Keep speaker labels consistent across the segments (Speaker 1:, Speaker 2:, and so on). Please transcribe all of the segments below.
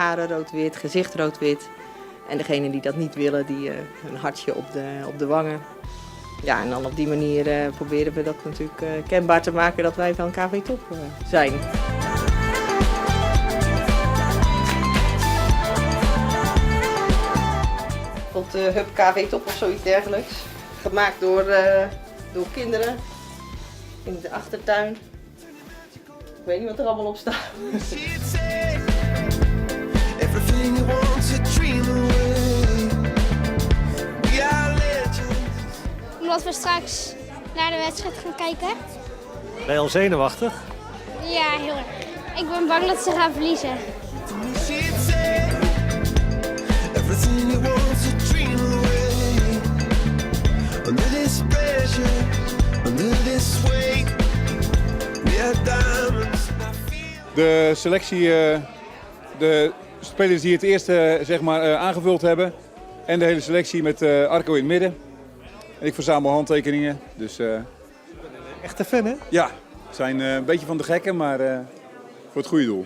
Speaker 1: haren rood-wit, gezicht rood-wit. En degenen die dat niet willen, die een hartje op de wangen. Ja, en dan op die manier proberen we dat natuurlijk kenbaar te maken dat wij van KV Top zijn. Tot Hub KV Top of zoiets dergelijks. Gemaakt door kinderen in de achtertuin. Ik weet niet wat er allemaal op staat.
Speaker 2: Omdat we straks naar de wedstrijd gaan kijken.
Speaker 3: Ben je al zenuwachtig?
Speaker 2: Ja, heel erg. Ik ben bang dat ze gaan verliezen.
Speaker 4: De selectie, de spelers die het eerste zeg maar, aangevuld hebben en de hele selectie met Arco in het midden. En ik verzamel handtekeningen. Dus,
Speaker 3: Echte fan, hè?
Speaker 4: ja, we zijn een beetje van de gekken, maar voor het goede doel.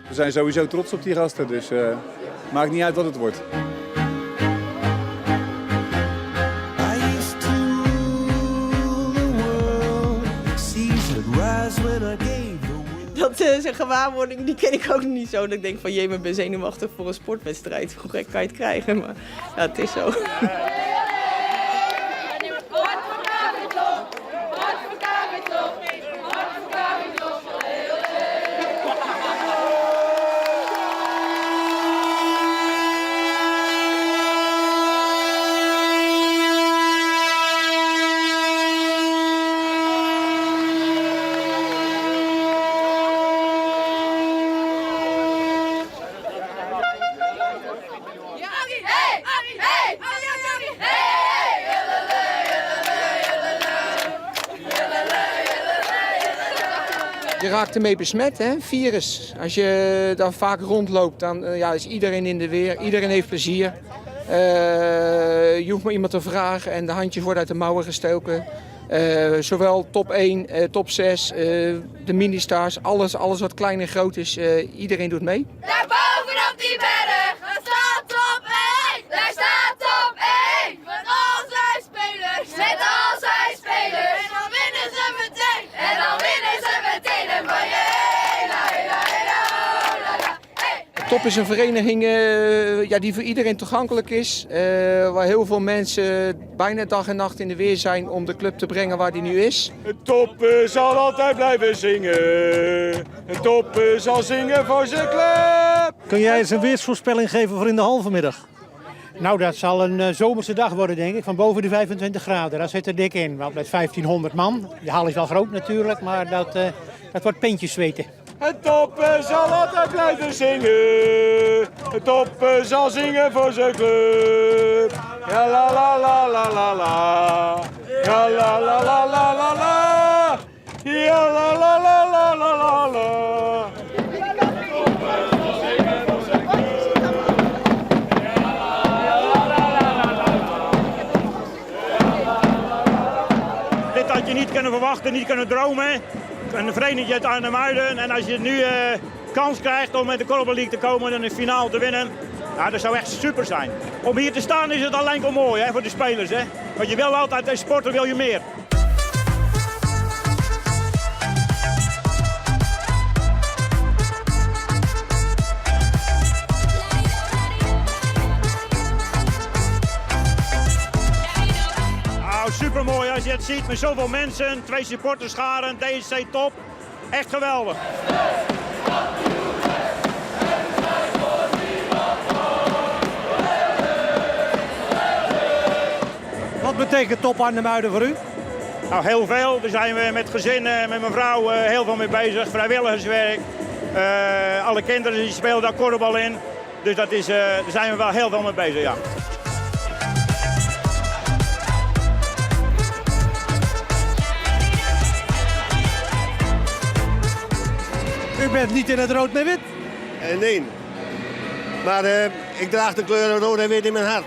Speaker 4: We zijn sowieso trots op die gasten, dus maakt niet uit wat het wordt.
Speaker 1: Dat is een gewaarwording, die ken ik ook niet zo. Dat ik denk van, jee, ik ben zenuwachtig voor een sportwedstrijd. Hoe gek kan je het krijgen, maar ja, het is zo.
Speaker 5: Je raakt ermee besmet, hè? Virus. Als je dan vaak rondloopt, dan is iedereen in de weer. Iedereen heeft plezier. Je hoeft maar iemand te vragen en de handjes worden uit de mouwen gestoken. Zowel top 1, top 6, de mini-stars, alles wat klein en groot is, iedereen doet mee.
Speaker 6: Daar bovenop die berg, daar staat top 1! Daar staat top 1! Met al zijn spelers! Met al zijn spelers! En dan winnen ze meteen! En dan winnen ze meteen! En van je hela, hela, hela, hela, hey!
Speaker 5: Top is een vereniging die voor iedereen toegankelijk is. Waar heel veel mensen bijna dag en nacht in de weer zijn om de club te brengen waar die nu is.
Speaker 7: Top zal altijd blijven zingen. Top zal zingen voor zijn club.
Speaker 3: Kun jij eens een weersvoorspelling geven voor in de halve middag?
Speaker 8: Nou, dat zal een zomerse dag worden, denk ik, van boven de 25 graden. Dat zit er dik in, want met 1500 man. De hal is wel groot natuurlijk, maar dat wordt pintjes zweten.
Speaker 7: Het top zal altijd blijven zingen. Het top zal zingen voor zijn club. Ja la la la la la la. Ja la la la la la la. Ja la la la la la la la.
Speaker 9: Dit had je niet kunnen verwachten, niet kunnen dromen. Een vereniging uit Arnhem-Muiden. En als je nu kans krijgt om met de Korfbal League te komen en een finale te winnen, nou, dat zou echt super zijn. Om hier te staan is het alleen al mooi, hè, voor de spelers. Hè. Want je wil altijd, in sporten wil je meer. Supermooi als je het ziet met zoveel mensen, 2 supporterscharen, DSC Top. Echt geweldig.
Speaker 3: Wat betekent Top Arnhem-Muiden voor u?
Speaker 9: Nou, heel veel. Daar zijn we met gezin, met mijn vrouw heel veel mee bezig. Vrijwilligerswerk. Alle kinderen die spelen daar korfbal in. Dus daar zijn we wel heel veel mee bezig, ja.
Speaker 3: U bent niet in het rood met wit?
Speaker 10: Nee. Maar ik draag de kleur rood en wit in mijn hart.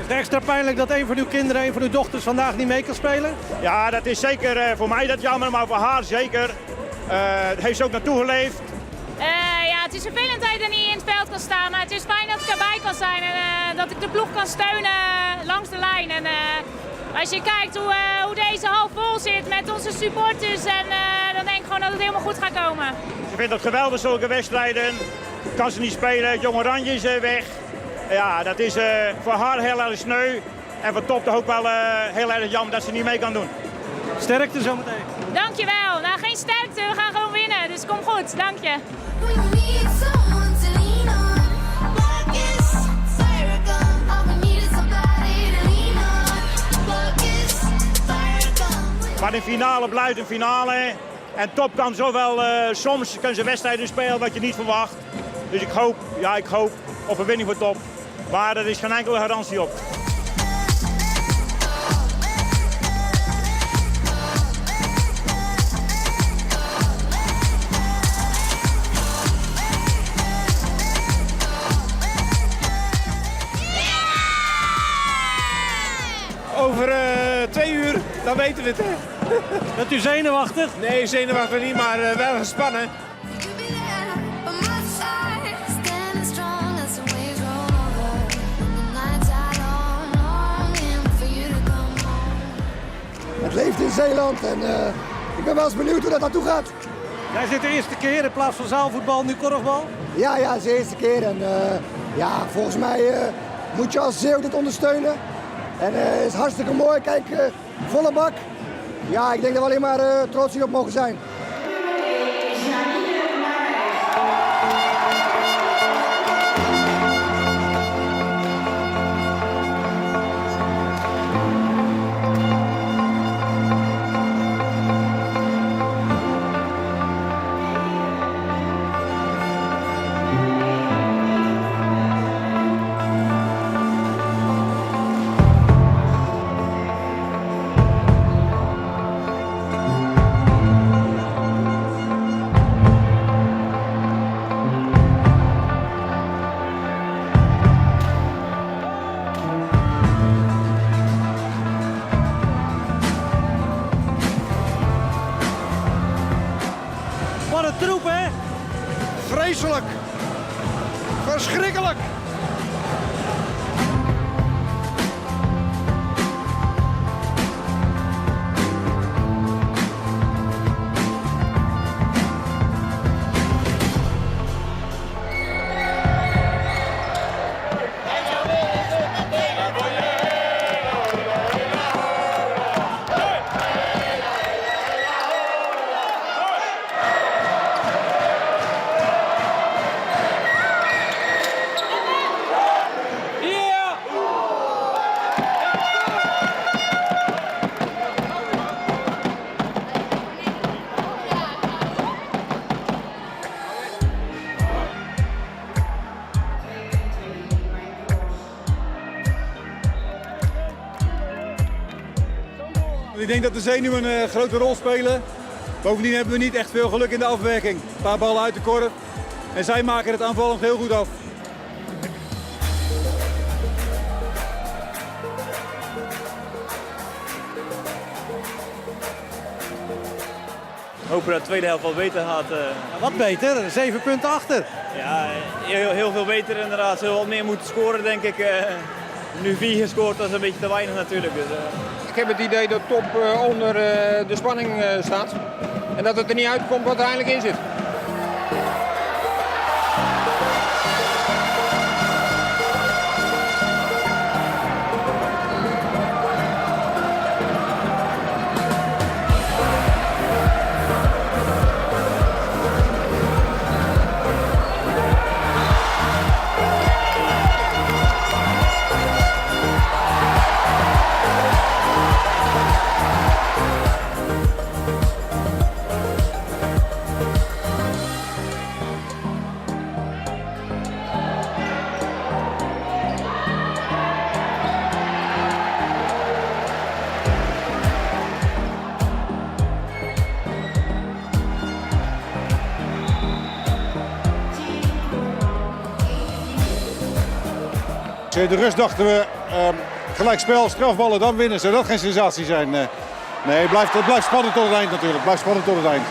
Speaker 3: Is het extra pijnlijk dat een van uw kinderen, een van uw dochters vandaag niet mee kan spelen?
Speaker 9: Ja, dat is zeker voor mij dat jammer, maar voor haar zeker. Daar heeft ze ook naartoe geleefd.
Speaker 11: Ja, het is vervelend dat je er niet in het veld kan staan, maar het is fijn dat ik erbij kan zijn en dat ik de ploeg kan steunen langs de lijn. En als je kijkt hoe deze hal vol zit met onze supporters, en dan denk ik gewoon dat het helemaal goed gaat komen.
Speaker 9: Ze vindt het geweldig, zulke wedstrijden. Kan ze niet spelen, Jong Oranje is weg. Ja, dat is voor haar heel erg sneu. En voor Top toch ook wel heel erg jammer dat ze niet mee kan doen.
Speaker 3: Sterkte zometeen.
Speaker 11: Dankjewel. Nou, geen sterkte, we gaan gewoon winnen, dus kom goed. Dank je.
Speaker 9: Maar een finale blijft een finale. En Top kan zowel, soms kunnen ze wedstrijden spelen wat je niet verwacht. Dus ik hoop op een winning voor Top. Maar er is geen enkele garantie op.
Speaker 7: Over 2 uur, dan weten we het. Hè.
Speaker 3: Bent u zenuwachtig?
Speaker 7: Nee, zenuwachtig niet, maar wel gespannen.
Speaker 12: Het leeft in Zeeland en ik ben wel eens benieuwd hoe dat naartoe gaat.
Speaker 3: Jij zit de eerste keer in plaats van zaalvoetbal, nu korfbal?
Speaker 12: Ja, het is de eerste keer en volgens mij moet je als Zeeuw dit ondersteunen. En het is hartstikke mooi, kijk, volle bak. Ja, ik denk dat we alleen maar trots hierop mogen zijn.
Speaker 3: Wat een troep, hè?
Speaker 7: Vreselijk. Verschrikkelijk.
Speaker 4: Ik denk dat de zenuwen een grote rol spelen. Bovendien hebben we niet echt veel geluk in de afwerking. Een paar ballen uit de korf. En zij maken het aanvallend heel goed af.
Speaker 13: Hopen dat de tweede helft wat beter gaat.
Speaker 3: Wat beter, 7 punten achter.
Speaker 13: Ja, heel veel beter inderdaad. Zullen we wat meer moeten scoren, denk ik. Nu 4 gescoord, dat is een beetje te weinig natuurlijk. Dus,
Speaker 5: Ik heb het idee dat Top onder de spanning staat. En dat het er niet uitkomt wat er eigenlijk in zit.
Speaker 7: De rust dachten we,
Speaker 4: Gelijkspel, strafballen, dan winnen. Zou dat geen sensatie zijn? Nee, het blijft spannend tot het eind natuurlijk. Het blijft spannend tot het eind.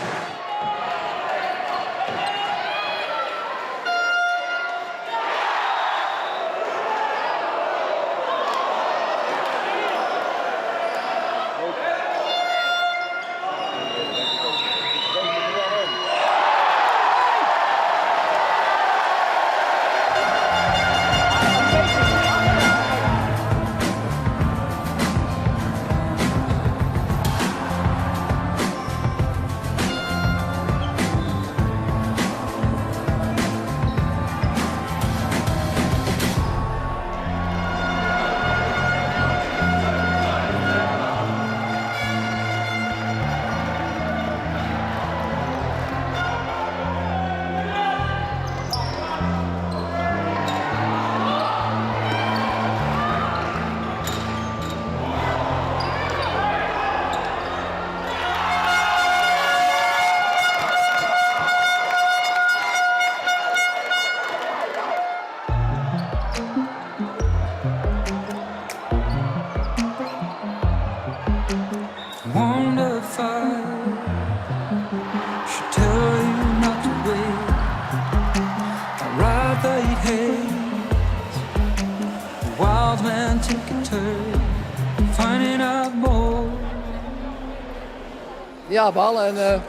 Speaker 14: Ja, balen en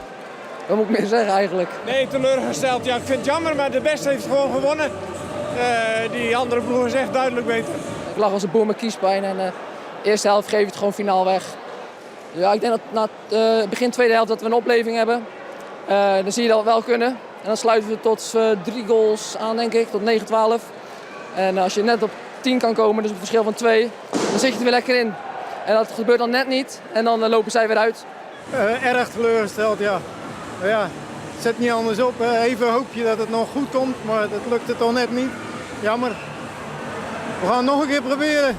Speaker 14: wat moet ik meer zeggen eigenlijk?
Speaker 15: Nee, teleurgesteld. Ja, ik vind het jammer, maar de beste heeft gewoon gewonnen. Die andere ploeg is echt duidelijk beter.
Speaker 14: Ik lag als een boer met kiespijn en de eerste helft geef je het gewoon finaal weg. Ja, ik denk dat na begin tweede helft dat we een opleving hebben. Dan zie je dat we wel kunnen. En dan sluiten we tot 3 goals aan, denk ik, tot 9-12. En als je net op 10 kan komen, dus een verschil van 2, dan zit je er weer lekker in. En dat gebeurt dan net niet en dan lopen zij weer uit.
Speaker 16: Erg teleurgesteld, ja. Maar ja, het zet niet anders op. Even hoop je dat het nog goed komt, maar dat lukt het toch net niet. Jammer. We gaan het nog een keer proberen.